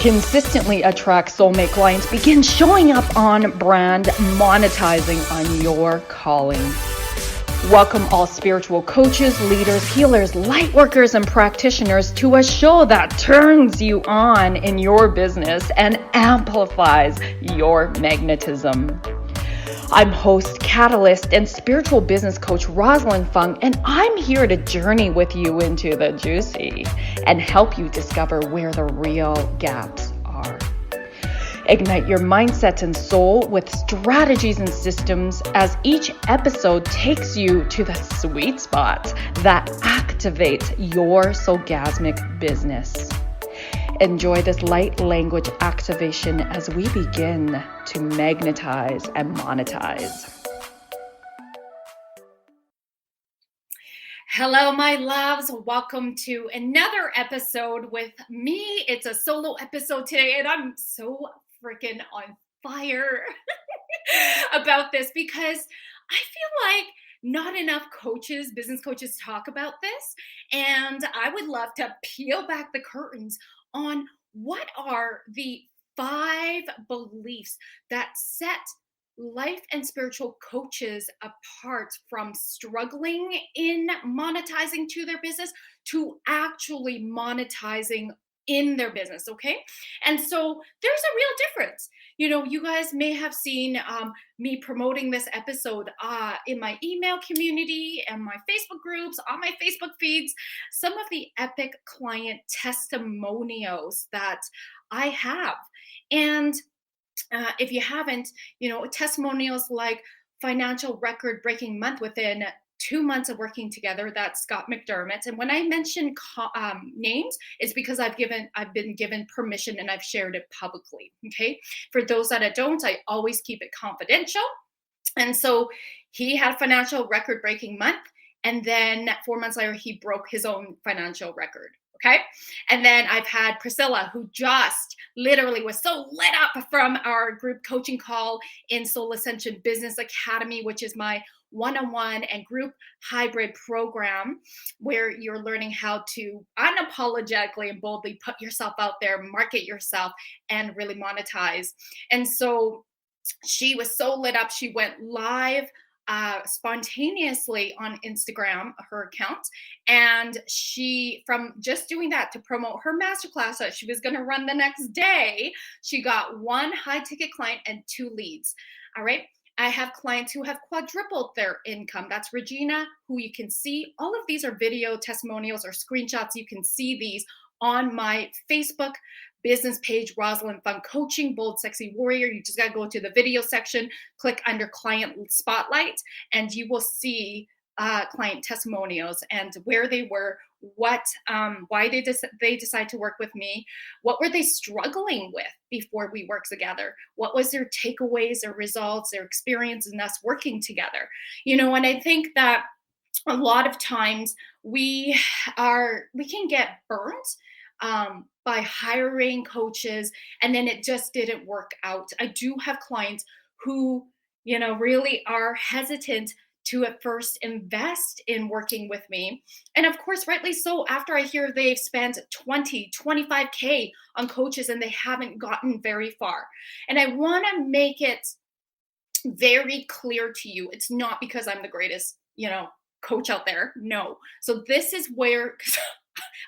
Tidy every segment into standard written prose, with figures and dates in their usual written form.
consistently attract soulmate clients, begin showing up on brand, monetizing on your calling. Welcome all spiritual coaches, leaders, healers, light workers, and practitioners to a show that turns you on in your business and amplifies your magnetism. I'm host, catalyst, and spiritual business coach Rosalyn Fung, and I'm here to journey with you into the juicy and help you discover where the real gaps are. Ignite your mindset and soul with strategies and systems as each episode takes you to the sweet spot that activates your Soulgasmic business. Enjoy this light language activation as we begin to magnetize and monetize. Hello, my loves. Welcome to another episode with me. It's a solo episode today, and I'm so freaking on fire about this because I feel like not enough coaches, business coaches, talk about this, and I would love to peel back the curtains on what are the 5 beliefs that set life and spiritual coaches apart from struggling in monetizing to their business to actually monetizing in their business, okay? And so there's a real difference. You know, you guys may have seen me promoting this episode in my email community and my Facebook groups, on my Facebook feeds, some of the epic client testimonials that I have. And if you haven't, you know, testimonials like financial record breaking month within 2 months of working together. That's Scott McDermott. And when I mention names, it's because I've been given permission and I've shared it publicly. Okay. For those that I don't, I always keep it confidential. And so he had a financial record breaking month. And then 4 months later, he broke his own financial record. Okay. And then I've had Priscilla, who just literally was so lit up from our group coaching call in Soul Ascension Business Academy, which is my one-on-one and group hybrid program where you're learning how to unapologetically and boldly put yourself out there, market yourself, and really monetize. And so she was so lit up. She went live spontaneously on Instagram, her account. And she, from just doing that to promote her masterclass that she was going to run the next day, she got 1 high ticket client and 2 leads. All right. I have clients who have quadrupled their income. That's Regena, who you can see. All of these are video testimonials or screenshots. You can see these on my Facebook business page, Rosalyn Fung Coaching, Bold Sexy Warrior. You just got to go to the video section, click under Client Spotlight, and you will see client testimonials and where they were, what, why they decided to work with me, what were they struggling with before we worked together, what was their takeaways, their results, their experience in us working together. You know, and I think that a lot of times we can get burnt by hiring coaches and then it just didn't work out. I do have clients who, you know, really are hesitant to at first invest in working with me. And of course, rightly so, after I hear they've spent 20, 25K on coaches and they haven't gotten very far. And I want to make it very clear to you, it's not because I'm the greatest, you know, coach out there. No. So this is where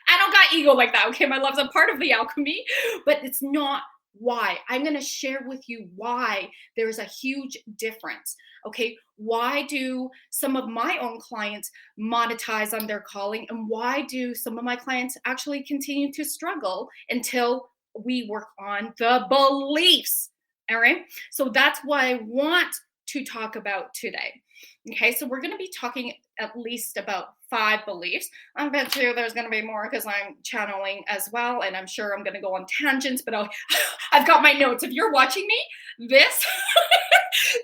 I don't got ego like that. Okay. My love's a part of the alchemy, but it's not why. I'm going to share with you why there's a huge difference. Okay. Why do some of my own clients monetize on their calling? And why do some of my clients actually continue to struggle until we work on the beliefs? All right. So that's what I want to talk about today. Okay. So we're going to be talking at least about 5 beliefs. I bet you there's going to be more because I'm channeling as well. And I'm sure I'm going to go on tangents, but I've got my notes. If you're watching me, this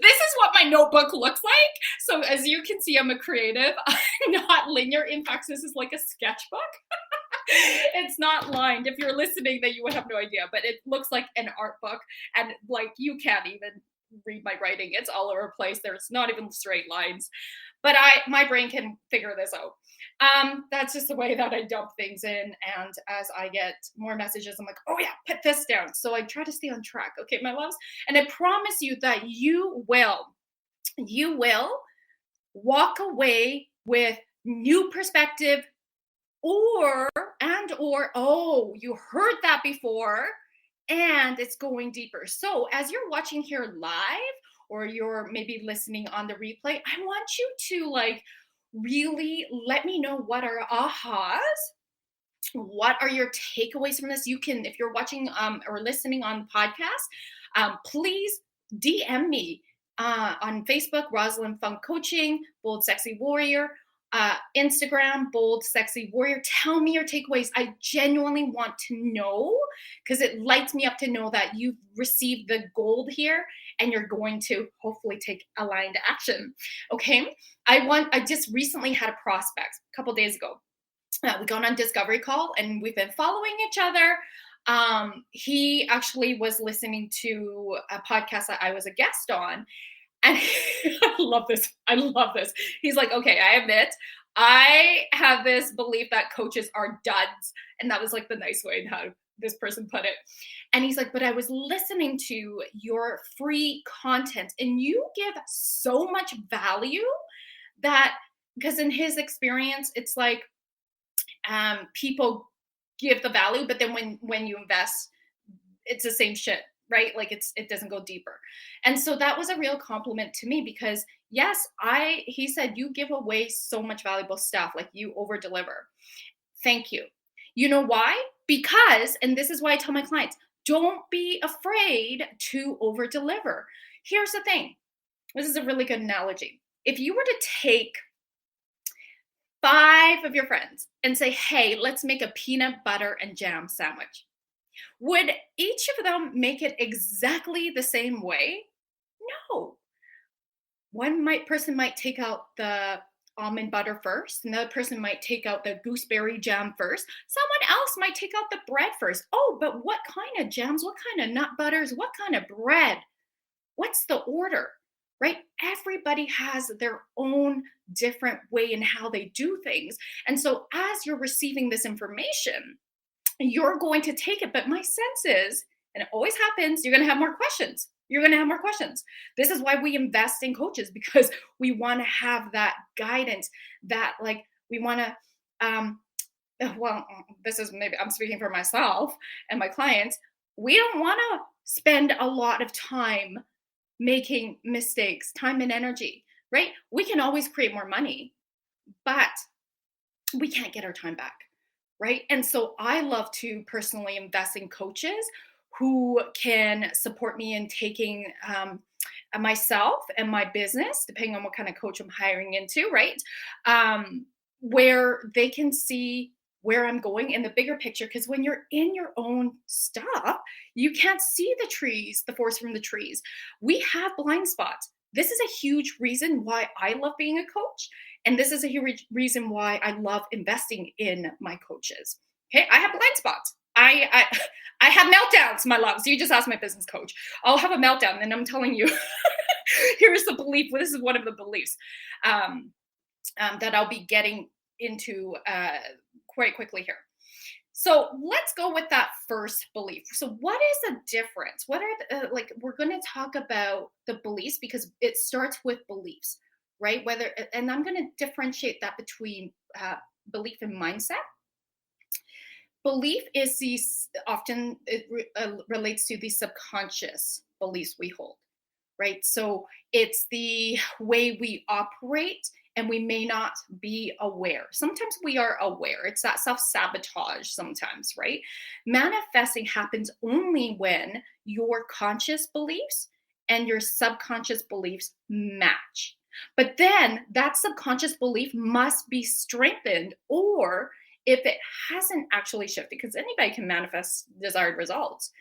is what my notebook looks like. So as you can see, I'm a creative. I'm not linear. In fact, this is like a sketchbook. It's not lined. If you're listening, then you would have no idea, but it looks like an art book. And like, you can't even read my writing. It's all over the place. There's not even straight lines, but my brain can figure this out. That's just the way that I dump things in. And as I get more messages, I'm like, oh yeah, put this down. So I try to stay on track. Okay, my loves. And I promise you that you will walk away with new perspective, or, oh, you heard that before, and it's going deeper. So as you're watching here live, or you're maybe listening on the replay, I want you to like really let me know what are ahas, what are your takeaways from this. You can, if you're watching or listening on the podcast, please DM me on Facebook, Rosalyn Fung Coaching, Bold Sexy Warrior, Instagram, Bold Sexy Warrior. Tell me your takeaways. I genuinely want to know, because it lights me up to know that you've received the gold here and you're going to hopefully take aligned action. Okay. I just recently had a prospect a couple days ago. We got on discovery call and we've been following each other. He actually was listening to a podcast that I was a guest on. And I love this. He's like, okay, I admit, I have this belief that coaches are duds. And that was like the nice way how this person put it. And he's like, but I was listening to your free content and you give so much value that, because in his experience, it's like people give the value, but then when you invest, it's the same shit. Right? Like it doesn't go deeper. And so that was a real compliment to me, because yes, he said, you give away so much valuable stuff, like you over deliver. Thank you. You know why? Because, and this is why I tell my clients, don't be afraid to over deliver. Here's the thing. This is a really good analogy. If you were to take 5 of your friends and say, hey, let's make a peanut butter and jam sandwich. Would each of them make it exactly the same way? No. One person might take out the almond butter first. Another person might take out the gooseberry jam first. Someone else might take out the bread first. Oh, but what kind of jams? What kind of nut butters? What kind of bread? What's the order? Right? Everybody has their own different way in how they do things. And so as you're receiving this information, you're going to take it. But my sense is, and it always happens, you're going to have more questions. This is why we invest in coaches, because we want to have that guidance, that like we want to, this is, maybe I'm speaking for myself and my clients. We don't want to spend a lot of time making mistakes, time and energy, right? We can always create more money, but we can't get our time back. Right. And so I love to personally invest in coaches who can support me in taking myself and my business, depending on what kind of coach I'm hiring into, right? Where they can see where I'm going in the bigger picture. Because when you're in your own stuff, you can't see the forest from the trees. We have blind spots. This is a huge reason why I love being a coach. And this is a huge reason why I love investing in my coaches. Okay, I have blind spots. I have meltdowns, my loves. You just ask my business coach. I'll have a meltdown, and I'm telling you, here's the belief. This is one of the beliefs that I'll be getting into quite quickly here. So let's go with that first belief. So what is the difference? What are we're going to talk about the beliefs, because it starts with beliefs. Right? And I'm going to differentiate that between belief and mindset. Belief is often relates to the subconscious beliefs we hold, right? So it's the way we operate, and we may not be aware. Sometimes we are aware. It's that self-sabotage sometimes, right? Manifesting happens only when your conscious beliefs and your subconscious beliefs match. But then that subconscious belief must be strengthened, or if it hasn't actually shifted, because anybody can manifest desired results.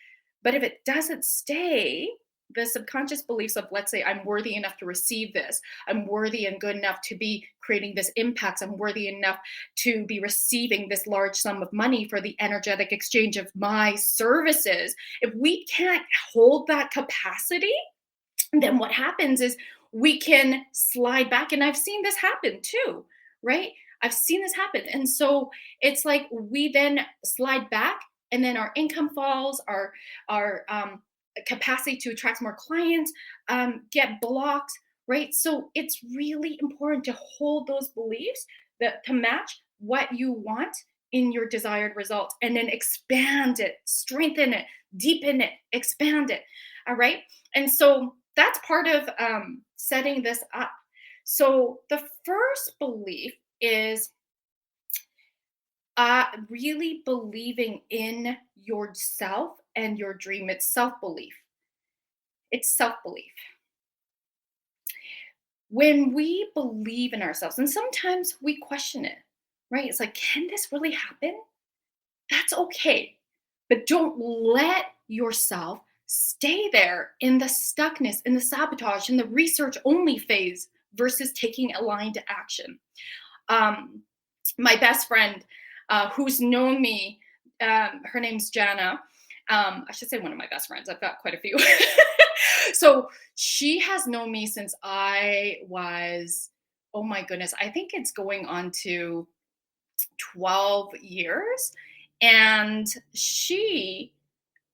But if it doesn't stay, the subconscious beliefs of, let's say, I'm worthy enough to receive this, I'm worthy and good enough to be creating this impact, I'm worthy enough to be receiving this large sum of money for the energetic exchange of my services. If we can't hold that capacity, then what happens is we can slide back. And I've seen this happen too, right? I've seen this happen. And so it's like we then slide back, and then our income falls, our capacity to attract more clients get blocked, right? So it's really important to hold those beliefs that to match what you want in your desired result, and then expand it, strengthen it, deepen it, expand it. All right. And so that's part of setting this up. So the first belief is really believing in yourself and your dream. It's self-belief. It's self-belief. When we believe in ourselves, and sometimes we question it, right? It's like, can this really happen? That's okay. But don't let yourself stay there in the stuckness, in the sabotage, in the research only phase versus taking aligned action. My best friend, who's known me, her name's Jana. I should say one of my best friends. I've got quite a few. So she has known me since I was, oh my goodness, I think it's going on to 12 years. And she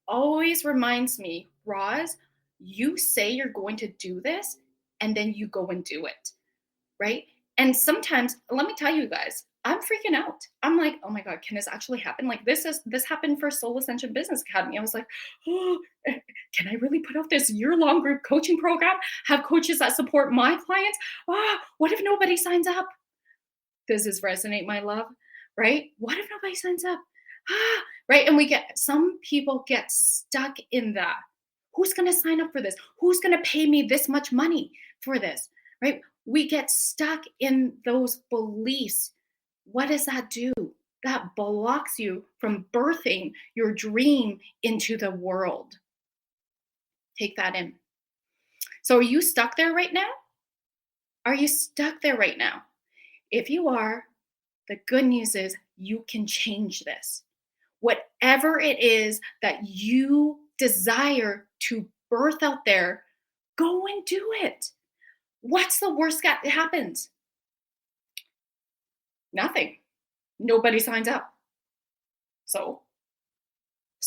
always reminds me, Roz, you say you're going to do this, and then you go and do it, right? And sometimes, let me tell you guys, I'm freaking out. I'm like, oh my God, can this actually happen? Like this happened for Soul Ascension Business Academy. I was like, oh, can I really put out this year-long group coaching program? Have coaches that support my clients? Oh, what if nobody signs up? Does this resonate, my love? Right? What if nobody signs up? Right? And some people get stuck in that. Who's going to sign up for this? Who's going to pay me this much money for this? Right? We get stuck in those beliefs. What does that do? That blocks you from birthing your dream into the world. Take that in. So are you stuck there right now? Are you stuck there right now? If you are, the good news is you can change this. Whatever it is that you desire to birth out there, go and do it. What's the worst that happens? Nothing. Nobody signs up. So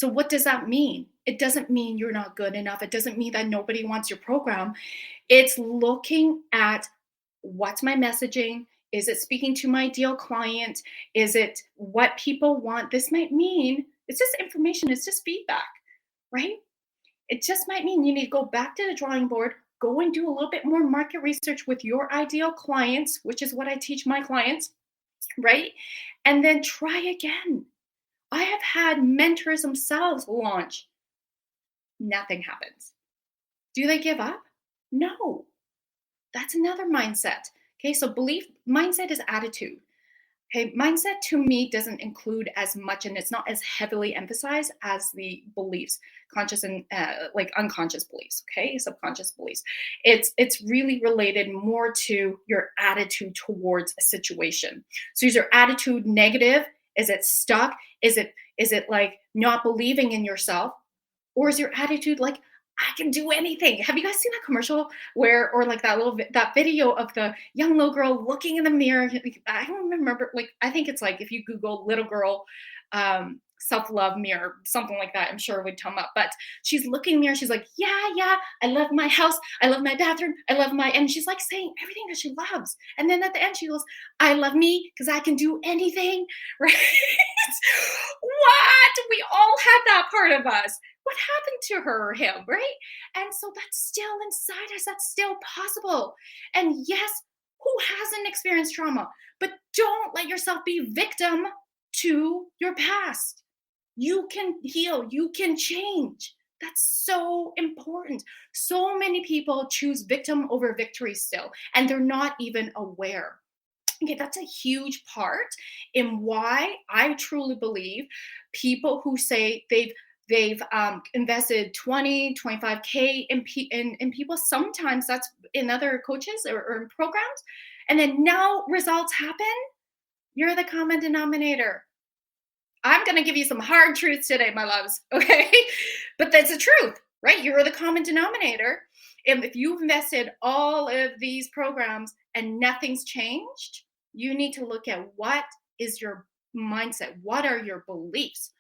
what does that mean? It doesn't mean you're not good enough. It doesn't mean that nobody wants your program. It's looking at what's my messaging? Is it speaking to my ideal client? Is it what people want? This might mean it's just information. It's just feedback, right? It just might mean you need to go back to the drawing board, go and do a little bit more market research with your ideal clients, which is what I teach my clients, right? And then try again. I have had mentors themselves launch. Nothing happens. Do they give up? No. That's another mindset. Okay, so mindset is attitude. Okay, mindset to me doesn't include as much, and it's not as heavily emphasized as the beliefs, conscious and like unconscious beliefs. Okay, subconscious beliefs. It's really related more to your attitude towards a situation. So is your attitude negative? Is it stuck? Is it like not believing in yourself, or is your attitude like, I can do anything? Have you guys seen that commercial or like that video of the young little girl looking in the mirror? I don't remember. Like, I think it's like if you Google little girl self-love mirror, something like that, I'm sure it would come up. But she's looking in the mirror. She's like, yeah, I love my house. I love my bathroom. And she's like saying everything that she loves. And then at the end, she goes, I love me because I can do anything, right? What? We all had that part of us. What happened to her or him, right? And so that's still inside us. That's still possible. And yes, who hasn't experienced trauma? But don't let yourself be victim to your past. You can heal. You can change. That's so important. So many people choose victim over victory still, and they're not even aware. Okay, that's a huge part in why I truly believe people who say they've invested 20, 25K in people. Sometimes that's in other coaches or in programs. And then now results happen. You're the common denominator. I'm going to give you some hard truths today, my loves. Okay. But that's the truth, right? You're the common denominator. If you've invested all of these programs and nothing's changed, you need to look at what is your mindset? What are your beliefs?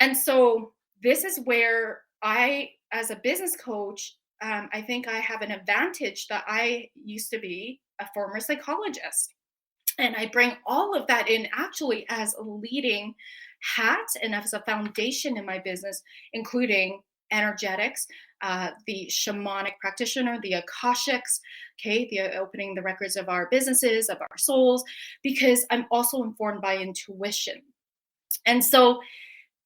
And so this is where I, as a business coach, I think I have an advantage that I used to be a former psychologist. And I bring all of that in actually as a leading hat and as a foundation in my business, including energetics, the shamanic practitioner, the akashics, okay, the opening the records of our businesses, of our souls, because I'm also informed by intuition. And so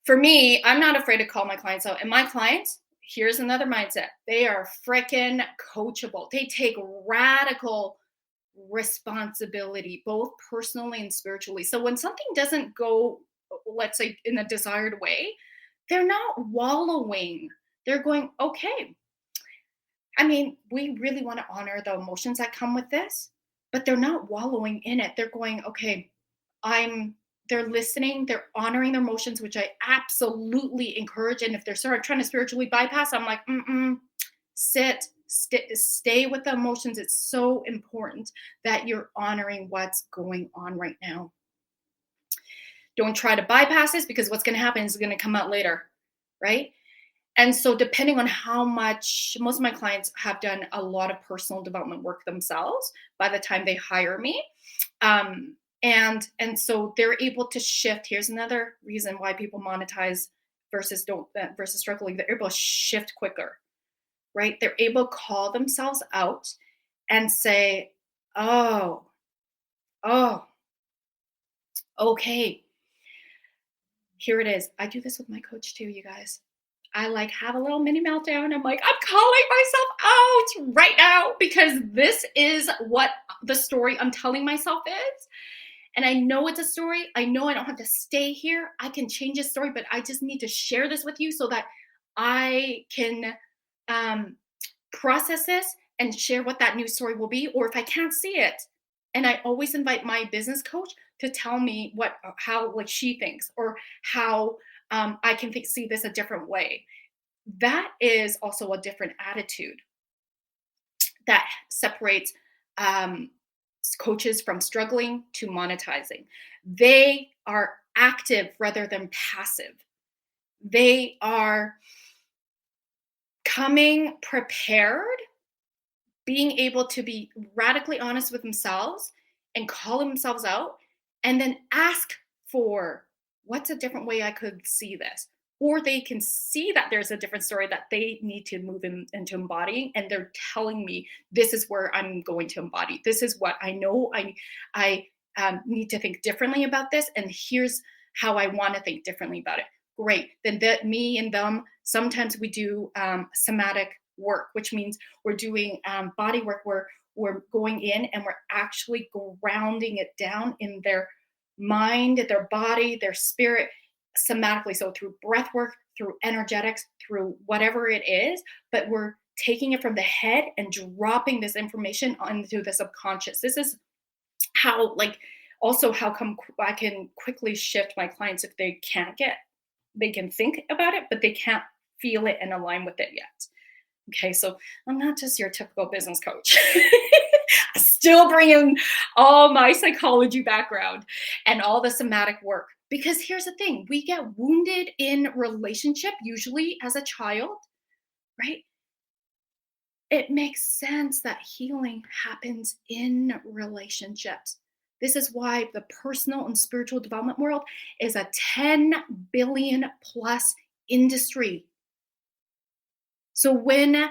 for me, I'm not afraid to call my clients out. And my clients, here's another mindset. They are freaking coachable. They take radical responsibility, both personally and spiritually. So when something doesn't go, let's say, in a desired way, they're not wallowing. They're going, okay. I mean, we really want to honor the emotions that come with this, but they're not wallowing in it. They're going, okay, they're listening, they're honoring their emotions, which I absolutely encourage. And if they're sort of trying to spiritually bypass, I'm like, stay with the emotions. It's so important that you're honoring what's going on right now. Don't try to bypass this, because what's going to happen is going to come out later, right? And so depending on how much, most of my clients have done a lot of personal development work themselves by the time they hire me. And so they're able to shift. Here's another reason why people monetize versus struggling. They're able to shift quicker, right? They're able to call themselves out and say, oh, okay, here it is. I do this with my coach too, you guys. I like have a little mini meltdown. I'm like, I'm calling myself out right now, because this is what the story I'm telling myself is. And I know it's a story. I know I don't have to stay here. I can change this story, but I just need to share this with you so that I can process this and share what that new story will be. Or if I can't see it, and I always invite my business coach to tell me how she thinks, or how I can see this a different way. That is also a different attitude that separates coaches from struggling to monetizing. They are active rather than passive. They are coming prepared, being able to be radically honest with themselves and call themselves out, and then ask for, what's a different way I could see this? Or they can see that there's a different story that they need to move into embodying, and they're telling me, this is where I'm going to embody. This is what I know. I need to think differently about this, and here's how I want to think differently about it. Great. Then me and them, sometimes we do somatic work, which means we're doing body work where we're going in and we're actually grounding it down in their mind, their body, their spirit, somatically. So through breath work, through energetics, through whatever it is, but we're taking it from the head and dropping this information onto the subconscious. This is how, how come I can quickly shift my clients if they can think about it, but they can't feel it and align with it yet. Okay, so I'm not just your typical business coach. I still bring in all my psychology background and all the somatic work. Because here's the thing, we get wounded in relationship, usually as a child, right? It makes sense that healing happens in relationships. This is why the personal and spiritual development world is a 10 billion plus industry. So when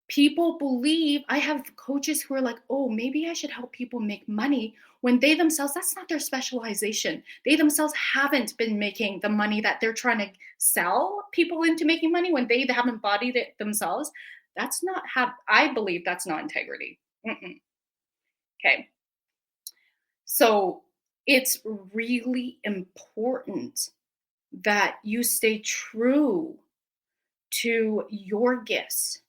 people believe, I have coaches who are like, oh, maybe I should help people make money, when they themselves, that's not their specialization. They themselves haven't been making the money that they're trying to sell people into making money, when they haven't embodied it themselves. I believe that's not integrity. Okay. So it's really important that you stay true to your gifts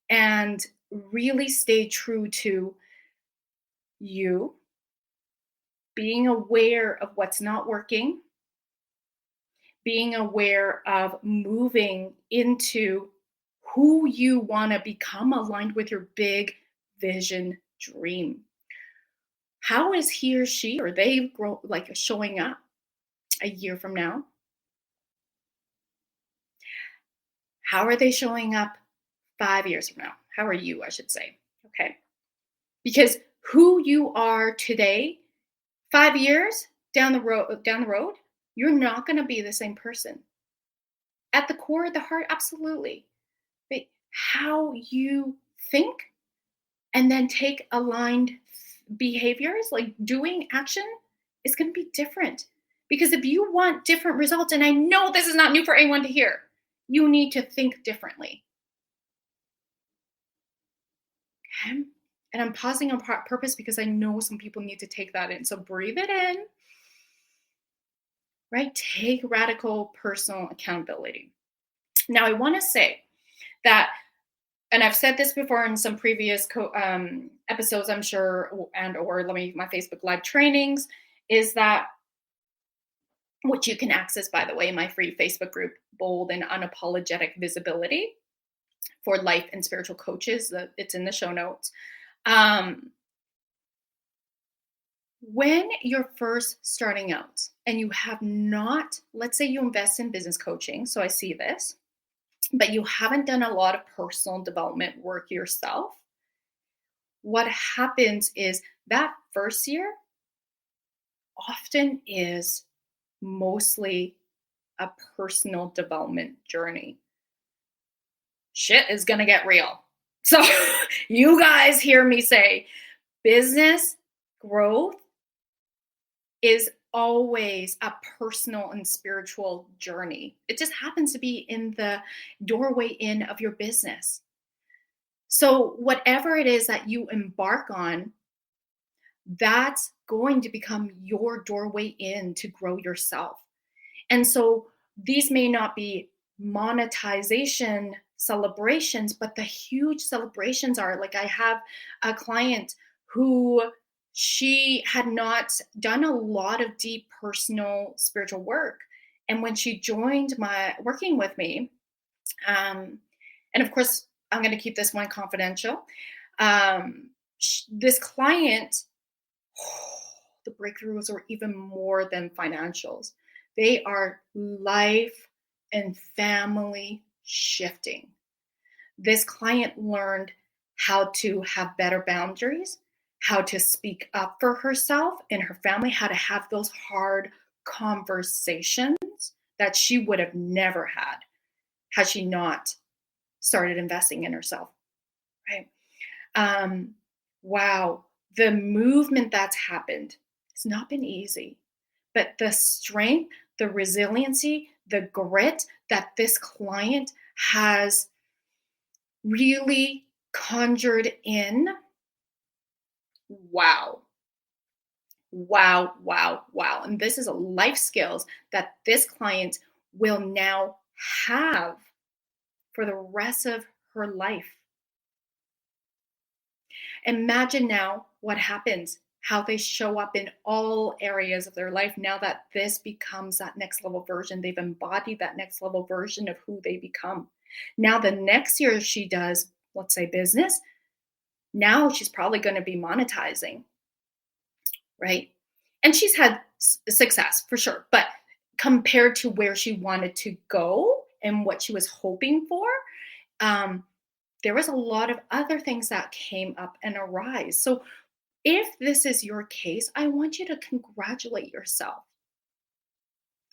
and really stay true to you, being aware of what's not working, being aware of moving into who you want to become aligned with your big vision dream. How is he or she or they showing up a year from now? How are they showing up 5 years from now? How are you, I should say? Okay. Because who you are today, 5 years down the road, you're not going to be the same person. At the core of the heart, absolutely. But how you think and then take aligned behaviors, like doing action, is going to be different. Because if you want different results, and I know this is not new for anyone to hear, you need to think differently. Okay? And I'm pausing on purpose because I know some people need to take that in. So breathe it in, right? Take radical personal accountability. Now, I want to say that, and I've said this before in some previous episodes, I'm sure, or my Facebook Live trainings, is that, which you can access, by the way, my free Facebook group, Bold and Unapologetic Visibility for Life and Spiritual Coaches. It's in the show notes. When you're first starting out and you have not, let's say you invest in business coaching, so I see this, but you haven't done a lot of personal development work yourself, what happens is that first year often is mostly a personal development journey. Shit is going to get real. So you guys hear me say business growth is always a personal and spiritual journey. It just happens to be in the doorway in of your business. So whatever it is that you embark on, that's going to become your doorway in to grow yourself. And so these may not be monetization celebrations, but the huge celebrations are, like, I have a client who, she had not done a lot of deep personal spiritual work. And when she joined working with me, and of course, I'm going to keep this one confidential. This client, the breakthroughs are even more than financials. They are life and family shifting. This client learned how to have better boundaries, how to speak up for herself and her family, how to have those hard conversations that she would have never had she not started investing in herself, right? Wow, the movement that's happened has not been easy, but the strength, the resiliency, the grit that this client has really conjured in, wow. And this is a life skills that this client will now have for the rest of her life. Imagine now what happens, how they show up in all areas of their life now that this becomes that next level version. They've embodied that next level version of who they become. Now the next year she does, let's say, business, now she's probably going to be monetizing, right? And she's had success for sure, but compared to where she wanted to go and what she was hoping for, there was a lot of other things that came up and arise. So if this is your case, I want you to congratulate yourself.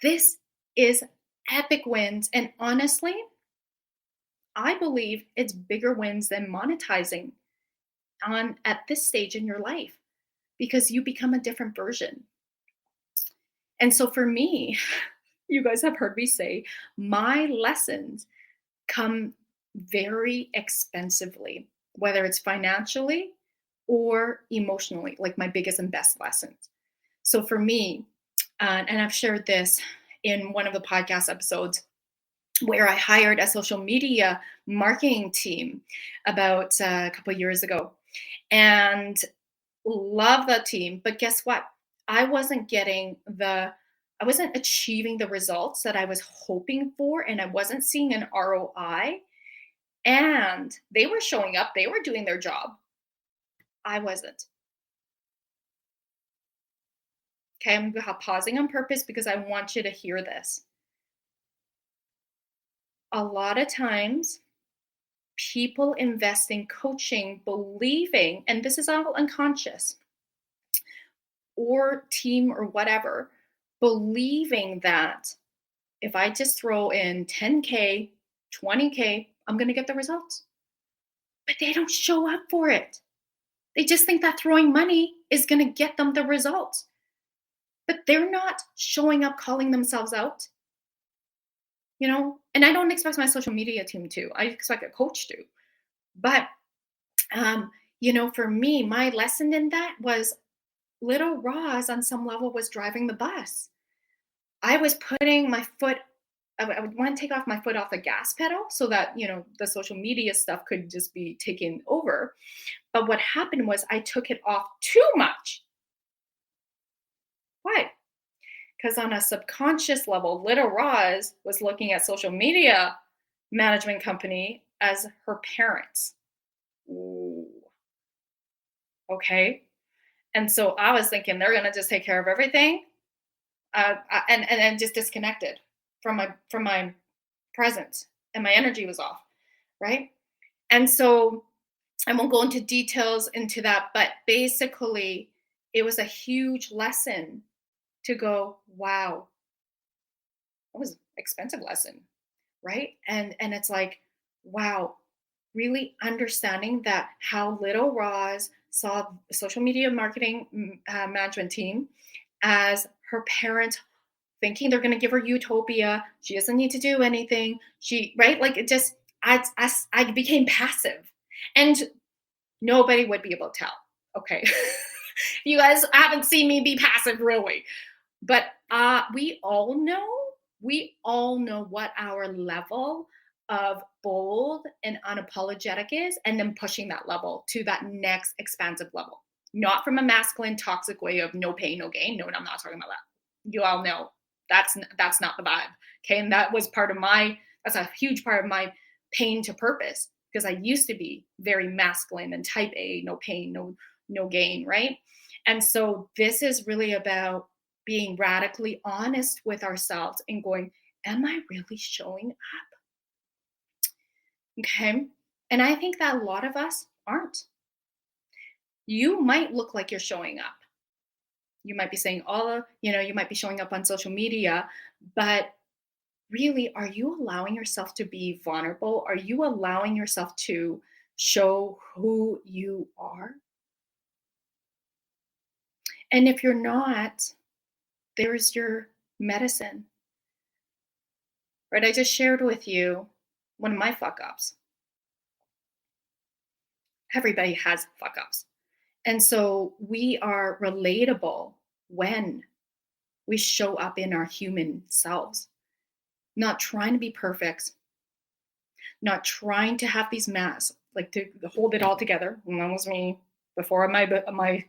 This is epic wins. And honestly, I believe it's bigger wins than monetizing at this stage in your life, because you become a different version. And so for me, you guys have heard me say, my lessons come very expensively, whether it's financially or emotionally, like my biggest and best lessons. So for me, and I've shared this in one of the podcast episodes where I hired a social media marketing team about a couple of years ago, and love that team. But guess what? I wasn't achieving the results that I was hoping for, and I wasn't seeing an ROI and they were showing up, they were doing their job. I wasn't. Okay, I'm pausing on purpose because I want you to hear this. A lot of times, people invest in coaching believing, and this is all unconscious, or team or whatever, believing that if I just throw in 10K, 20K, I'm going to get the results. But they don't show up for it. They just think that throwing money is going to get them the results. But they're not showing up, calling themselves out. You know, and I don't expect my social media team to. I expect a coach to. But, you know, for me, my lesson in that was little Roz on some level was driving the bus. I was putting my foot, I would want to take off my foot off the gas pedal so that, you know, the social media stuff could just be taken over. But what happened was I took it off too much. Why? Because on a subconscious level, little Roz was looking at social media management company as her parents. Ooh. Okay. And so I was thinking they're going to just take care of everything. And just disconnected from my presence, and my energy was off, right? And so I won't go into details into that, but basically it was a huge lesson to go, wow, that was an expensive lesson, right? And it's like, wow, really understanding that how little Roz saw the social media marketing management team as her parents, thinking they're going to give her utopia. She doesn't need to do anything. Right? Like it just, I became passive, and nobody would be able to tell. Okay. You guys haven't seen me be passive really, but we all know what our level of bold and unapologetic is, and then pushing that level to that next expansive level. Not from a masculine, toxic way of no pain, no gain. No, I'm not talking about that. You all know that's not the vibe. Okay. And that's a huge part of my pain to purpose, because I used to be very masculine and type A, no pain, no gain. Right. And so this is really about being radically honest with ourselves and going, am I really showing up? Okay. And I think that a lot of us aren't. You might look like you're showing up. You might be saying you might be showing up on social media, but really, are you allowing yourself to be vulnerable? Are you allowing yourself to show who you are? And if you're not, there's your medicine. Right? I just shared with you one of my fuck ups. Everybody has fuck ups. And so we are relatable when we show up in our human selves, not trying to be perfect, not trying to have these masks, like to hold it all together. And that was me before my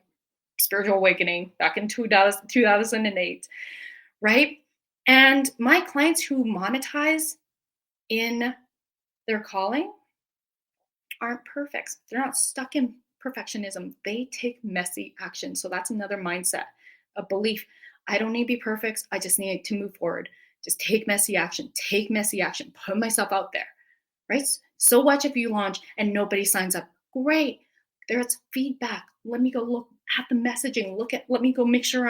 spiritual awakening back in 2008, right? And my clients who monetize in their calling aren't perfect. They're not stuck in perfectionism. They take messy action. So that's another mindset, a belief. I don't need to be perfect. I just need to move forward. Just take messy action. Take messy action. Put myself out there, right? So what if you launch and nobody signs up? Great. There's feedback. Let me go look at the messaging. Let me go make sure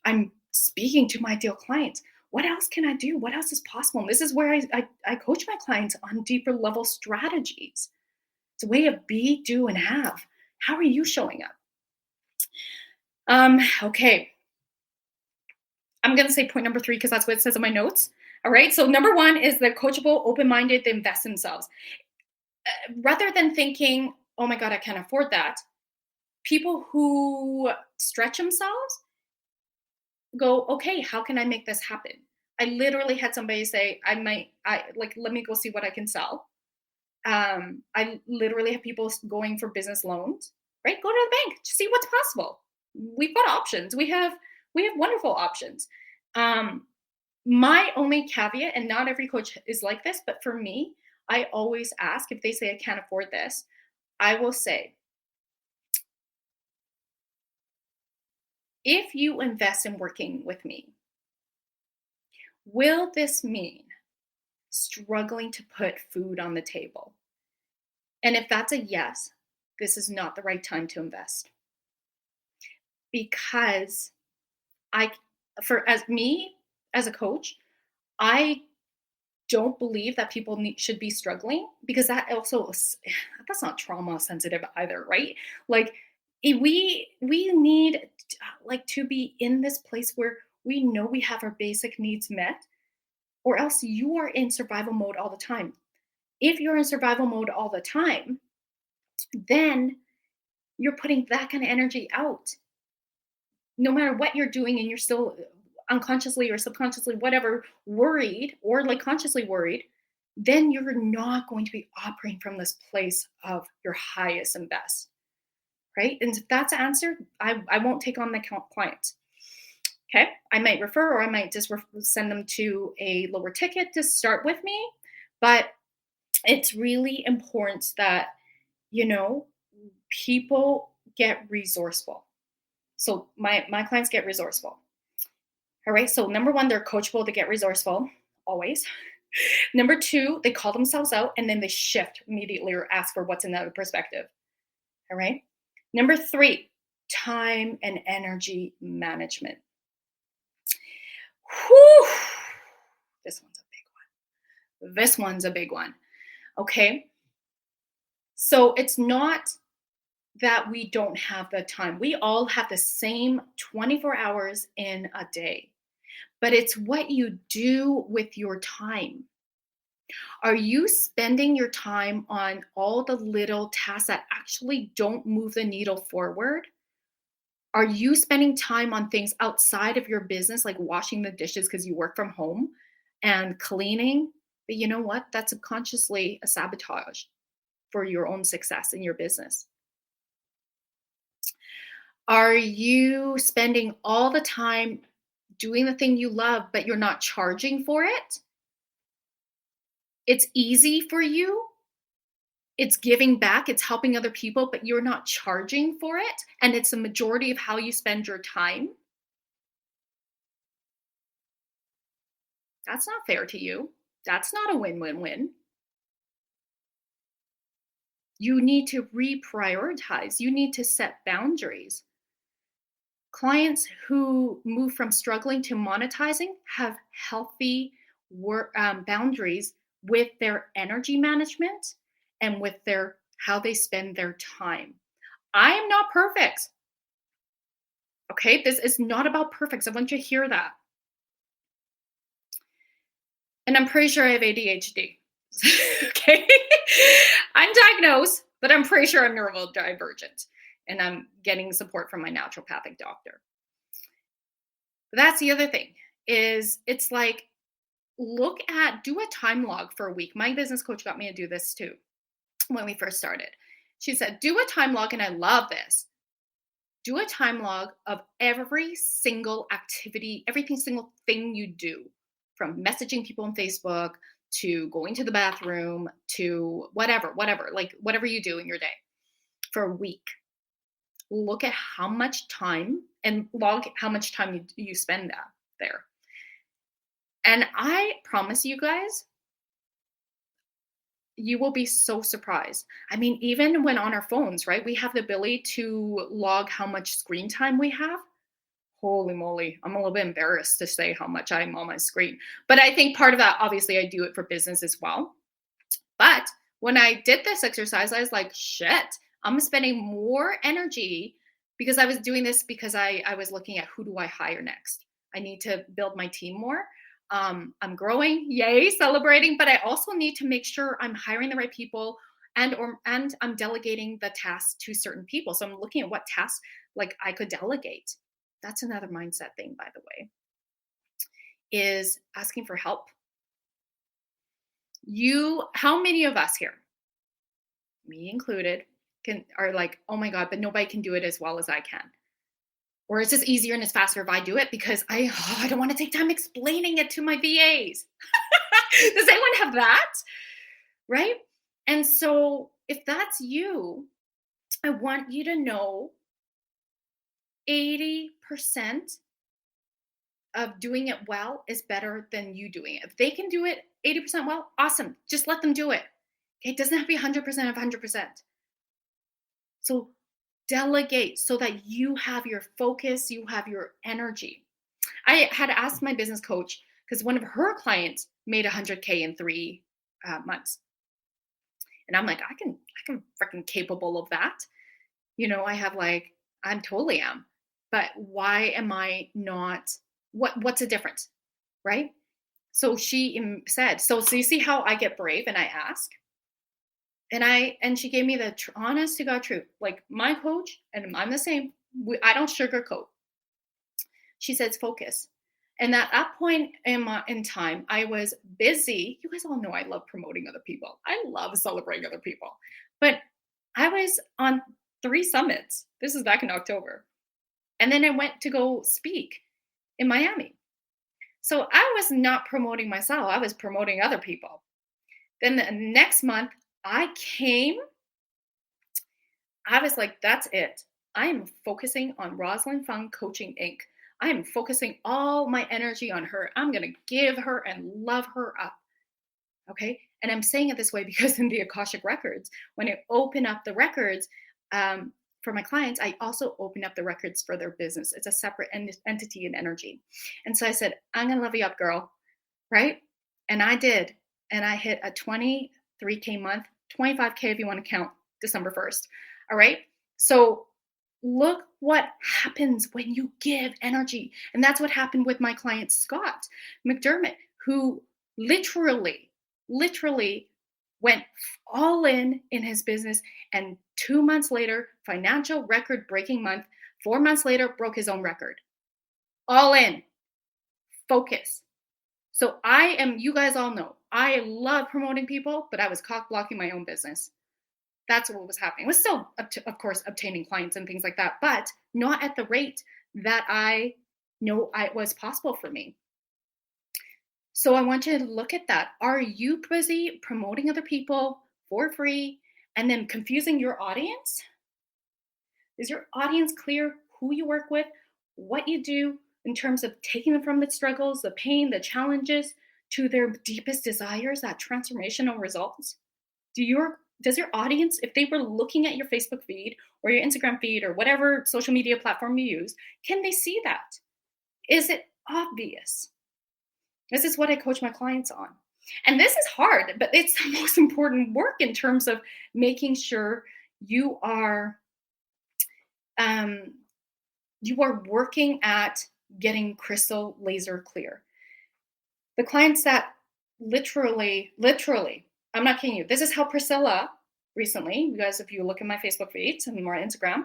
I'm speaking to my ideal clients. What else can I do? What else is possible? And this is where I coach my clients on deeper level strategies. It's a way of be, do, and have. How are you showing up? Okay. I'm going to say point number 3 because that's what it says in my notes. All right. So number 1 is the coachable, open-minded, they invest in themselves. Rather than thinking, oh my God, I can't afford that. People who stretch themselves go, okay, how can I make this happen? I literally had somebody say, let me go see what I can sell. I literally have people going for business loans, right? Go to the bank to see what's possible. We've got options. We have wonderful options. My only caveat, and not every coach is like this, but for me, I always ask, if they say I can't afford this, I will say, if you invest in working with me, will this mean struggling to put food on the table? And if that's a yes, this is not the right time to invest. Because as a coach, I don't believe that people should be struggling, because that's not trauma sensitive either, right? Like, we need like to be in this place where we know we have our basic needs met, or else you are in survival mode all the time. If you're in survival mode all the time, then you're putting that kind of energy out. No matter what you're doing, and you're still unconsciously or subconsciously, whatever, worried, or like consciously worried, then you're not going to be operating from this place of your highest and best, right? And if that's answered, I won't take on the client. Okay, I might refer, or I might just send them to a lower ticket to start with me. But it's really important that, people get resourceful. So my clients get resourceful. All right. So number one, they're coachable to get resourceful, always. Number two, they call themselves out, and then they shift immediately or ask for what's another perspective. All right. Number three, time and energy management. Whew. This one's a big one. Okay. So it's not that we don't have the time. We all have the same 24 hours in a day, but it's what you do with your time. Are you spending your time on all the little tasks that actually don't move the needle forward? Are you spending time on things outside of your business, like washing the dishes because you work from home, and cleaning? But you know what? That's subconsciously a sabotage for your own success in your business. Are you spending all the time doing the thing you love, but you're not charging for it? It's easy for you. It's giving back. It's helping other people, but you're not charging for it. And it's the majority of how you spend your time. That's not fair to you. That's not a win-win-win. You need to reprioritize. You need to set boundaries. Clients who move from struggling to monetizing have healthy boundaries with their energy management and with how they spend their time. I am not perfect. Okay, this is not about perfect. I want you to hear that. And I'm pretty sure I have ADHD. Okay, I'm diagnosed, but I'm pretty sure I'm neurodivergent. And I'm getting support from my naturopathic doctor. That's the other thing, is it's like, do a time log for a week. My business coach got me to do this too when we first started. She said, do a time log, and I love this. Do a time log of every single activity, every single thing you do, from messaging people on Facebook to going to the bathroom to whatever, like whatever you do in your day for a week. Look at how much time, and log how much time you spend there. And I promise you guys, you will be so surprised. I mean, even when on our phones, right? We have the ability to log how much screen time we have. Holy moly. I'm a little bit embarrassed to say how much I'm on my screen. But I think part of that, obviously, I do it for business as well. But when I did this exercise, I was like, shit, I'm spending more energy, because I was doing this because I was looking at, who do I hire next? I need to build my team more. I'm growing, yay, celebrating, but I also need to make sure I'm hiring the right people, and I'm delegating the tasks to certain people. So I'm looking at what tasks like I could delegate. That's another mindset thing, by the way, is asking for help. How many of us here, me included, are like, oh my God, but nobody can do it as well as I can? Or it's just easier and it's faster if I do it, because I don't want to take time explaining it to my VAs. Does anyone have that? right? And so if that's you, I want you to know 80% of doing it well is better than you doing it. If they can do it 80% well, awesome. Just let them do it. It doesn't have to be 100% of 100%. So delegate so that you have your focus, you have your energy. I had asked my business coach because one of her clients made 100K in 3 months. And I'm like, I can freaking capable of that. I have I'm totally am. But why am I not? What's the difference? Right? So she said, so you see how I get brave and I ask? And she gave me the honest to God truth. Like my coach, and I'm the same. I don't sugarcoat. She says focus. And at that point in time, I was busy. You guys all know I love promoting other people. I love celebrating other people. But I was on 3 summits. This is back in October. And then I went to go speak in Miami. So I was not promoting myself. I was promoting other people. Then the next month I was like, that's it. I am focusing on Rosalyn Fung Coaching Inc. I am focusing all my energy on her. I'm going to give her and love her up. Okay. And I'm saying it this way because in the Akashic records, when I open up the records for my clients, I also open up the records for their business. It's a separate entity and energy. And so I said, I'm going to love you up, girl. Right. And I did. And I hit a 23K month, 25K if you want to count December 1st. All right. So look what happens when you give energy. And that's what happened with my client, Scott McDermott, who literally went all in his business. And 2 months later, financial record breaking month, 4 months later, broke his own record. All in. Focus. So you guys all know, I love promoting people, but I was cock blocking my own business. That's what was happening. It was still, of course, obtaining clients and things like that, but not at the rate that I know it was possible for me. So I want you to look at that. Are you busy promoting other people for free and then confusing your audience? Is your audience clear who you work with, what you do in terms of taking them from the struggles, the pain, the challenges to their deepest desires, that transformational results? Does your audience, if they were looking at your Facebook feed or your Instagram feed or whatever social media platform you use, can they see that? Is it obvious? This is what I coach my clients on. And this is hard, but it's the most important work in terms of making sure you are working at getting crystal laser clear. The clients that literally, I'm not kidding you. This is how Priscilla recently, you guys, if you look at my Facebook feeds and more Instagram,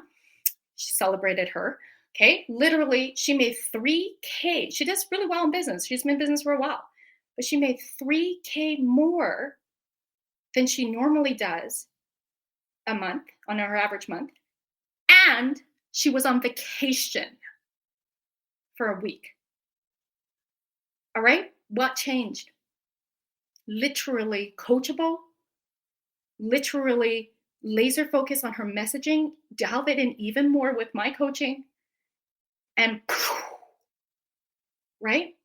she celebrated her. Okay. Literally, she made 3K. She does really well in business. She's been in business for a while, but she made 3K more than she normally does a month on her average month. And she was on vacation for a week. All right. What changed? Literally coachable, literally laser focus on her messaging, delve it in even more with my coaching, and right?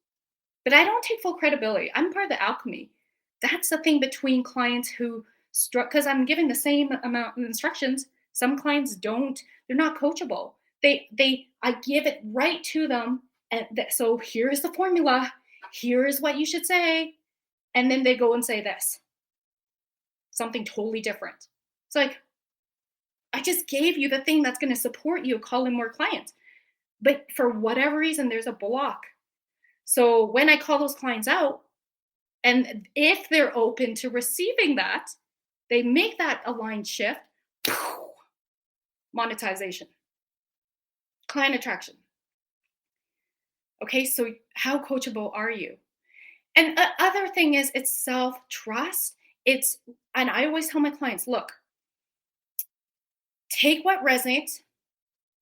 But I don't take full credibility. I'm part of the alchemy. That's the thing between clients who because I'm giving the same amount of instructions. Some clients don't, they're not coachable. I give it right to them. And so here's the formula. Here is what you should say. And then they go and say this, something totally different. It's like, I just gave you the thing that's going to support you calling more clients. But for whatever reason, there's a block. So when I call those clients out, and if they're open to receiving that, they make that aligned shift, monetization, client attraction. Okay, so how coachable are you? And the other thing is, it's self-trust. And I always tell my clients, look, take what resonates,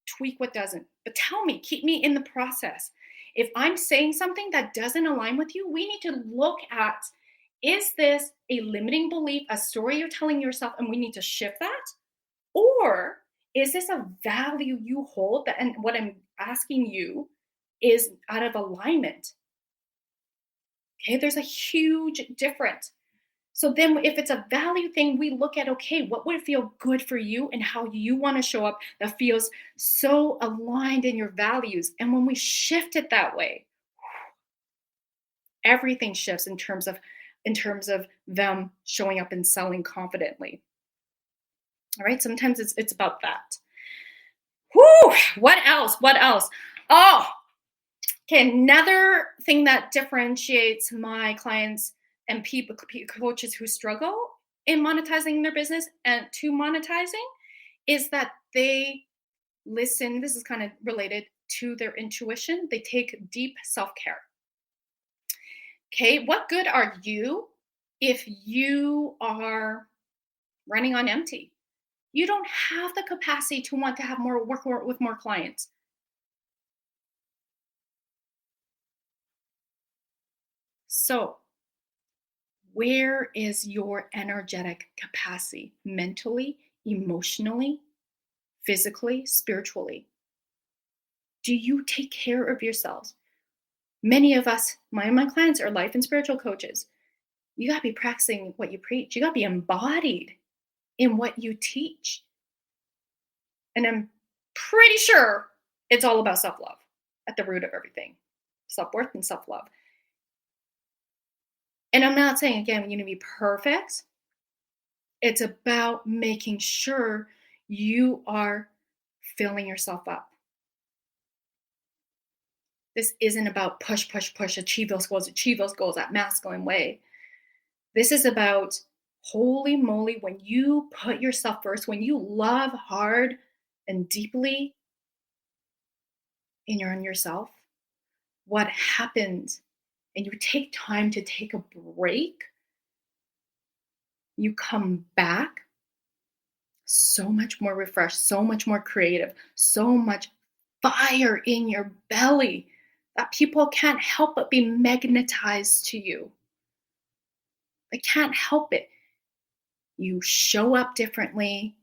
tweak what doesn't. But tell me, keep me in the process. If I'm saying something that doesn't align with you, we need to look at, Is this a limiting belief, a story you're telling yourself, and we need to shift that? Or is this a value you hold that, and what I'm asking you is out of alignment? Okay, there's a huge difference. So then if it's a value thing, we look at, okay, what would feel good for you and how you want to show up that feels so aligned in your values. And when we shift it that way, everything shifts in terms of them showing up and selling confidently. All right, sometimes it's about that. Whew, what else? What else? Oh, okay, another thing that differentiates my clients and people coaches who struggle in monetizing their business and to monetizing is that they listen. This is kind of related to their intuition. They take deep self-care. Okay, what good are you if you are running on empty? You don't have the capacity to want to have more work with more clients. So, where is your energetic capacity mentally, emotionally, physically, spiritually? Do you take care of yourselves? Many of us, my clients are life and spiritual coaches. You got to be practicing what you preach. You got to be embodied in what you teach. And I'm pretty sure it's all about self-love at the root of everything. Self-worth and self-love. And I'm not saying, again, you need to be perfect. It's about making sure you are filling yourself up. This isn't about push, push, push, achieve those goals, that masculine way. This is about, holy moly, when you put yourself first, when you love hard and deeply in yourself, what happens, and you take time to take a break, you come back so much more refreshed, so much more creative, so much fire in your belly that people can't help but be magnetized to you. They can't help it. You show up differently.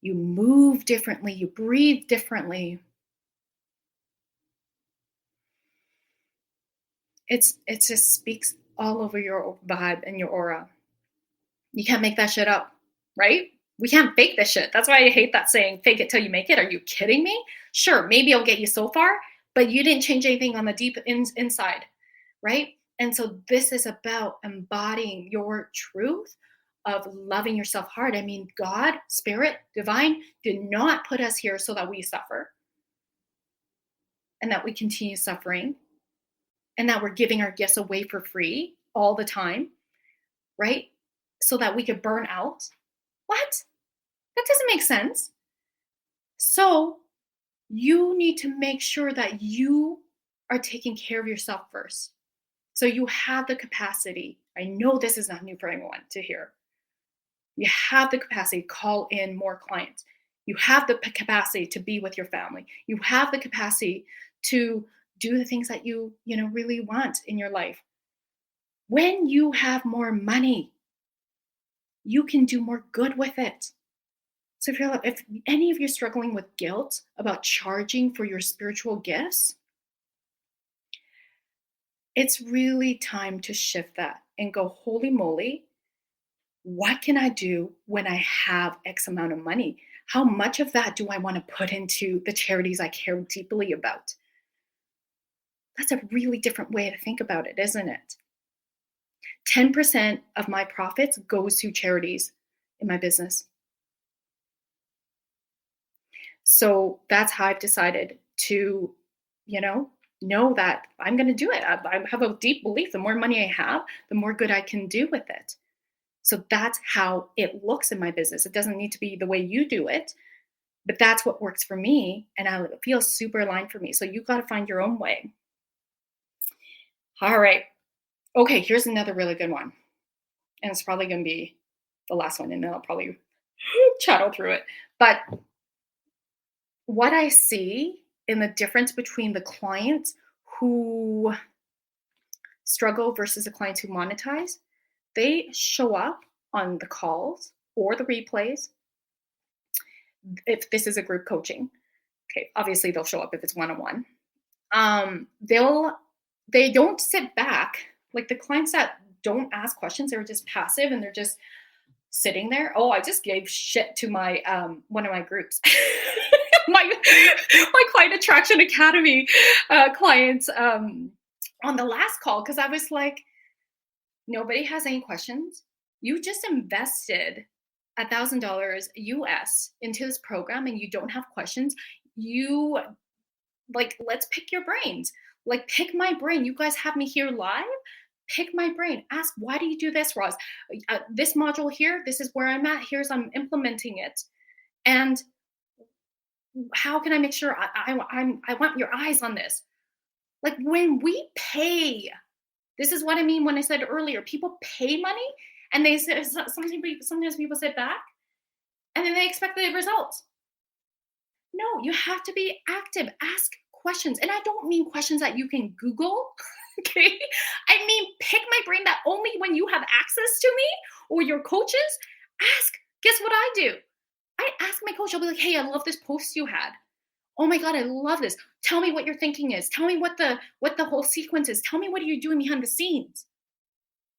You move differently. You breathe differently. It just speaks all over your vibe and your aura. You can't make that shit up, right? We can't fake this shit. That's why I hate that saying, fake it till you make it. Are you kidding me? Sure, maybe I'll get you so far, but you didn't change anything on the deep inside, right? And so this is about embodying your truth of loving yourself hard. I mean, God, spirit, divine did not put us here so that we suffer and that we continue suffering and that we're giving our gifts away for free all the time, right? So that we could burn out. What? That doesn't make sense. So you need to make sure that you are taking care of yourself first. So you have the capacity. I know this is not new for anyone to hear. You have the capacity to call in more clients. You have the capacity to be with your family. You have the capacity to do the things that you really want in your life. When you have more money, you can do more good with it. So if any of you are struggling with guilt about charging for your spiritual gifts, it's really time to shift that and go, holy moly, what can I do when I have X amount of money? How much of that do I want to put into the charities I care deeply about? That's a really different way to think about it, isn't it? 10% of my profits goes to charities in my business. So that's how I've decided to, know that I'm going to do it. I have a deep belief. The more money I have, the more good I can do with it. So that's how it looks in my business. It doesn't need to be the way you do it, but that's what works for me. And it feels super aligned for me. So you got to find your own way. All right. Okay, here's another really good one. And it's probably going to be the last one, and then I'll probably chattel through it. But what I see in the difference between the clients who struggle versus the clients who monetize, they show up on the calls or the replays. If this is a group coaching, okay, obviously they'll show up if it's one-on-one. They don't sit back. Like the clients that don't ask questions, they're just passive and they're just sitting there. Oh, I just gave shit to my one of my groups. my Client Attraction Academy clients on the last call, because I was like, nobody has any questions. You just invested $1,000 US into this program and you don't have questions. You let's pick your brains. Like, pick my brain. You guys have me here live. Pick my brain. Ask, why do you do this, Roz? This module here, this is where I'm at. I'm implementing it. And how can I make sure I want your eyes on this? Like, when we pay, this is what I mean when I said earlier, people pay money and they say, sometimes people sit back and then they expect the results. No, you have to be active. Ask questions. And I don't mean questions that you can Google. Okay. I mean, pick my brain that only when you have access to me or your coaches, ask. Guess what I do? I ask my coach, I'll be like, hey, I love this post you had. Oh my God, I love this. Tell me what your thinking is. Tell me what the whole sequence is. Tell me what are you doing behind the scenes.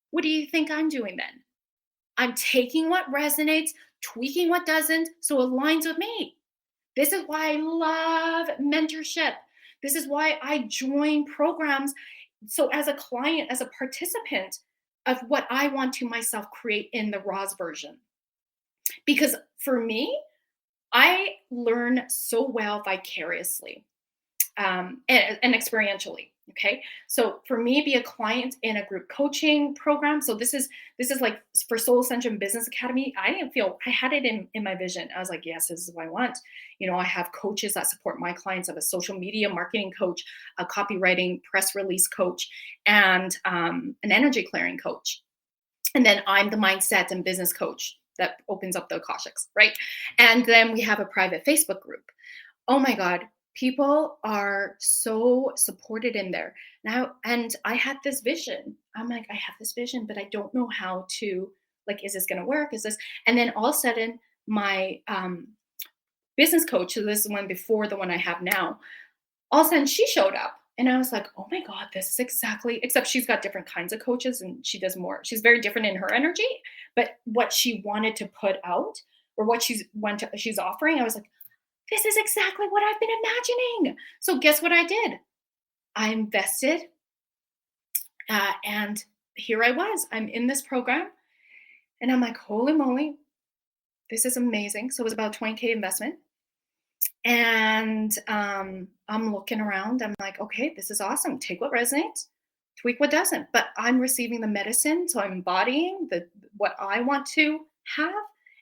What do you think I'm doing then? I'm taking what resonates, tweaking what doesn't, so it aligns with me. This is why I love mentorship. This is why I join programs. So as a client, as a participant of what I want to myself create in the Roz version. Because for me, I learn so well vicariously and experientially. Okay. So for me, be a client in a group coaching program. So this is like for Soul Ascension Business Academy. I had it in my vision. I was like, yes, this is what I want. I have coaches that support my clients. I have a social media marketing coach, a copywriting press release coach, and an energy clearing coach. And then I'm the mindset and business coach that opens up the Akashics, right? And then we have a private Facebook group. Oh my God. People are so supported in there now. And I had this vision. I'm like, I have this vision, but I don't know how to, is this going to work? And then all of a sudden my business coach, so this is one before the one I have now, all of a sudden she showed up and I was like, oh my God, this is exactly, except she's got different kinds of coaches and she does more. She's very different in her energy, but what she wanted to put out or what she's offering, I was like, this is exactly what I've been imagining. So guess what I did? I invested and here I was. I'm in this program and I'm like, holy moly, this is amazing. So it was about a 20K investment. And I'm looking around. I'm like, okay, this is awesome. Take what resonates, tweak what doesn't. But I'm receiving the medicine. So I'm embodying what I want to have.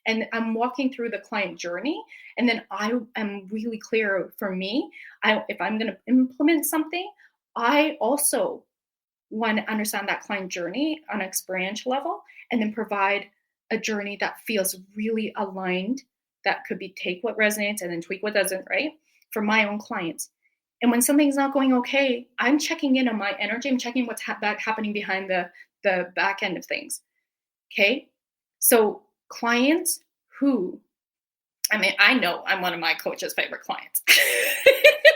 And I'm walking through the client journey. And then I am really clear for me, if I'm going to implement something, I also want to understand that client journey on an experiential level and then provide a journey that feels really aligned. That could be take what resonates and then tweak what doesn't, right? For my own clients. And when something's not going okay, I'm checking in on my energy. I'm checking what's happening behind the back end of things. Okay. So clients who, I know I'm one of my coach's favorite clients.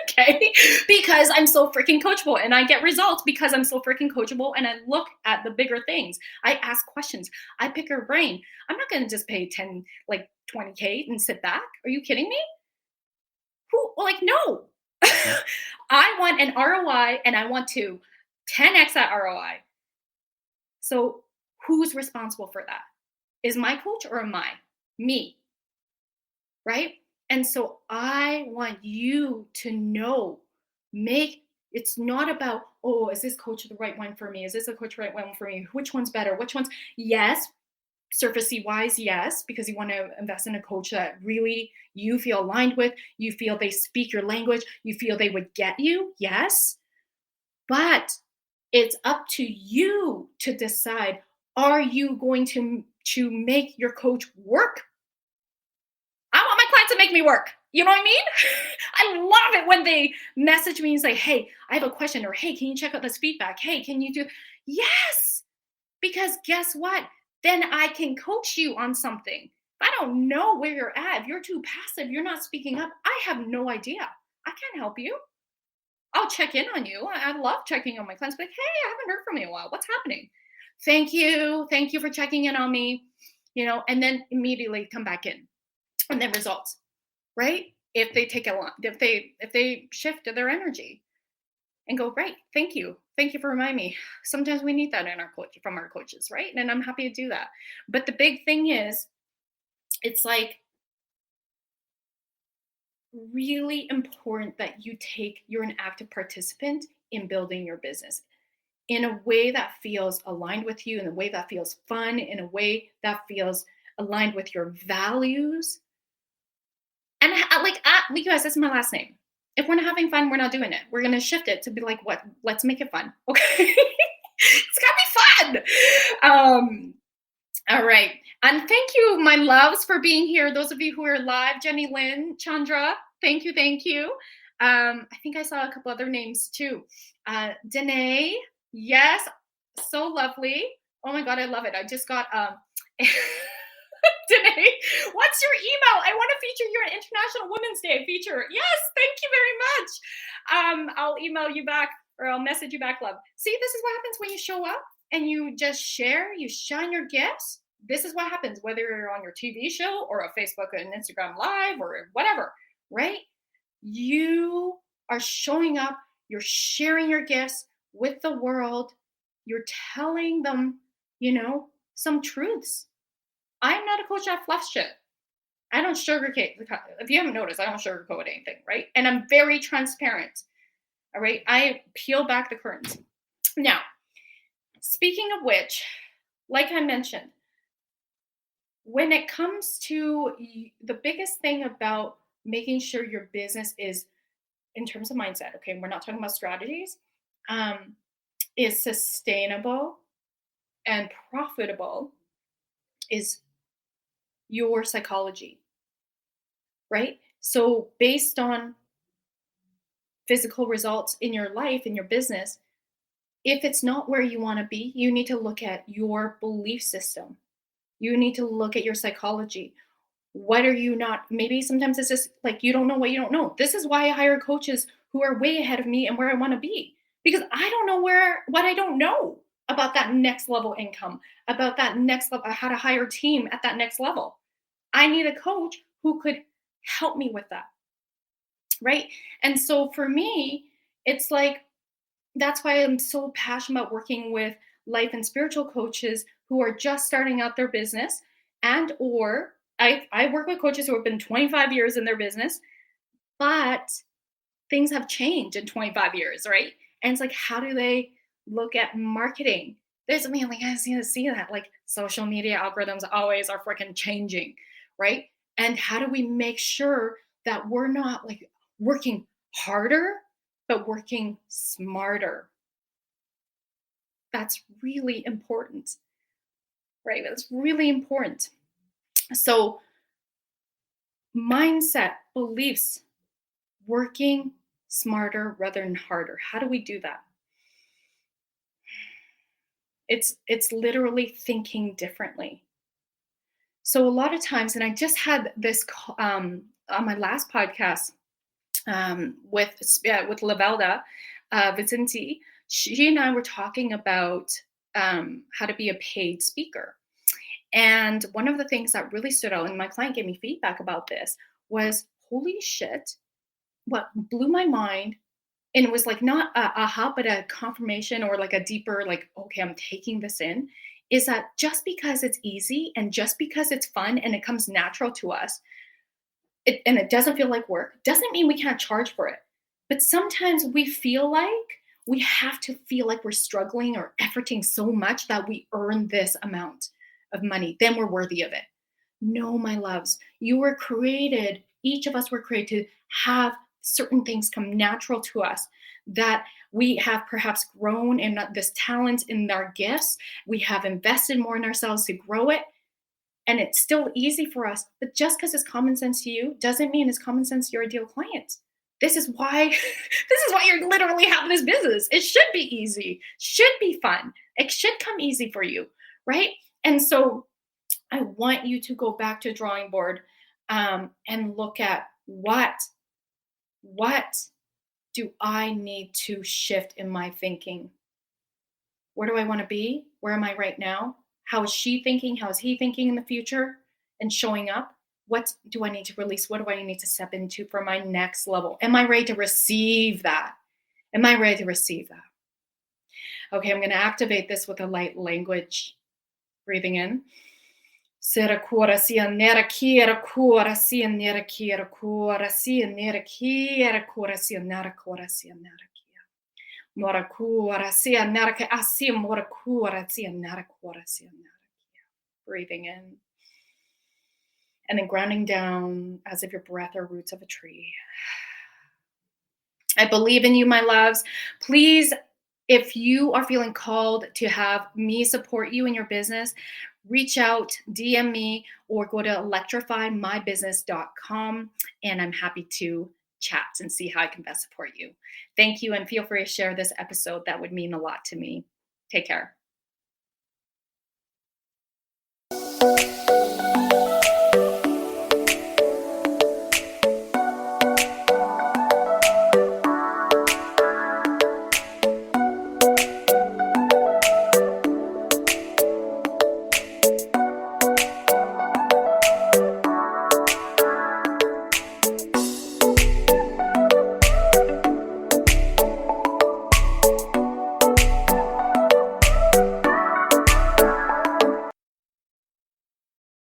Okay. Because I'm so freaking coachable and I get results because I'm so freaking coachable and I look at the bigger things. I ask questions. I pick her brain. I'm not going to just pay 20K and sit back. Are you kidding me? No. I want an ROI and I want to 10x that ROI. So who's responsible for that? Is my coach or am I? Me. Right? And so I want you to know, it's not about, oh, is this coach the right one for me? Is this a coach the right one for me? Which one's better? Yes, surfacey wise, yes, because you want to invest in a coach that really you feel aligned with, you feel they speak your language, you feel they would get you, yes. But it's up to you to decide, are you going to make your coach work? I want my clients to make me work. You know what I mean? I love it when they message me and say, hey, I have a question, or hey, can you check out this feedback? Hey, can you do? Yes, because guess what? Then I can coach you on something. If I don't know where you're at, if you're too passive, you're not speaking up, I have no idea. I can't help you. I'll check in on you. I love checking on my clients. Like, hey, I haven't heard from you in a while. What's happening? Thank you. Thank you for checking in on me. And then immediately come back in. And then results, right? If they take a lot, if they shift their energy and go, right, thank you. Thank you for reminding me. Sometimes we need that in our coach from our coaches, right? And I'm happy to do that. But the big thing is, it's like really important that you're an active participant in building your business in a way that feels aligned with you, in a way that feels fun, in a way that feels aligned with your values. And because that's my last name. If we're not having fun, we're not doing it. We're going to shift it to be like, what? Let's make it fun. Okay. It's got to be fun. All right. And thank you, my loves, for being here. Those of you who are live, Jenny Lynn, Chandra, thank you. Thank you. I think I saw a couple other names too. Danae, yes, so lovely. Oh my God, I love it. I just got Danae, what's your email? I want to feature your International Women's Day feature. Yes, thank you very much. I'll email you back or I'll message you back, love. See, this is what happens when you show up and you just share, you shine your gifts. This is what happens, whether you're on your TV show or a Facebook and Instagram live or whatever, right? You are showing up, you're sharing your gifts with the world. You're telling them, some truths. I'm not a coach that fluff shit. I don't sugarcoat. If you haven't noticed, I don't sugarcoat anything, right? And I'm very transparent. All right. I peel back the curtains. Now, speaking of which, like I mentioned, when it comes to the biggest thing about making sure your business is, in terms of mindset, okay, we're not talking about strategies, is sustainable and profitable, is your psychology, right? So based on physical results in your life, in your business, if it's not where you want to be, you need to look at your belief system. You need to look at your psychology. What are you not? Maybe sometimes it's just like you don't know what you don't know. This is why I hire coaches who are way ahead of me and where I want to be, because I don't know what I don't know about that next level income, about that next level, how to hire a team at that next level. I need a coach who could help me with that, right? And so for me, it's like, that's why I'm so passionate about working with life and spiritual coaches who are just starting out their business, and or I work with coaches who have been 25 years in their business, but things have changed in 25 years, right? And it's like, how do they look at marketing? There's, I mean, like, I see that, like, social media algorithms always are freaking changing, right? And how do we make sure that we're not like working harder, but working smarter? That's really important, right? That's really important. So mindset, beliefs, working smarter rather than harder. How do we do that? It's literally thinking differently. So a lot of times, and I just had this on my last podcast with Lavelda Vicenti. She and I were talking about how to be a paid speaker. And one of the things that really stood out, and my client gave me feedback about this, was, holy shit, what blew my mind, and it was like not a aha, but a confirmation or like a deeper, like, okay, I'm taking this in, is that just because it's easy and just because it's fun and it comes natural to us, and it doesn't feel like work, doesn't mean we can't charge for it. But sometimes we feel like we have to feel like we're struggling or efforting so much that we earn this amount of money, then we're worthy of it. No, my loves, you were created, each of us were created to have certain things come natural to us, that we have perhaps grown in this talent, in our gifts. We have invested more in ourselves to grow it. And it's still easy for us. But just because it's common sense to you doesn't mean it's common sense to your ideal client. This is why you're literally having this business. It should be easy, should be fun. It should come easy for you, right? And so I want you to go back to drawing board and look at what do I need to shift in my thinking? Where do I want to be? Where am I right now? How is she thinking? How is he thinking in the future and showing up? What do I need to release? What do I need to step into for my next level? Am I ready to receive that? Am I ready to receive that? Okay, I'm going to activate this with a light language. Breathing in. Sera cura sia nera kiera cura sia nera kiera cura sia nera kiera cura sia nera cura sia nera kia. Mora cura sia nera kia asia mora cura sia nera cura sia nera kia. Breathing in. And then grounding down as if your breath are roots of a tree. I believe in you, my loves. Please, if you are feeling called to have me support you in your business, reach out, DM me, or go to electrifymybusiness.com, and I'm happy to chat and see how I can best support you. Thank you, and feel free to share this episode. That would mean a lot to me. Take care.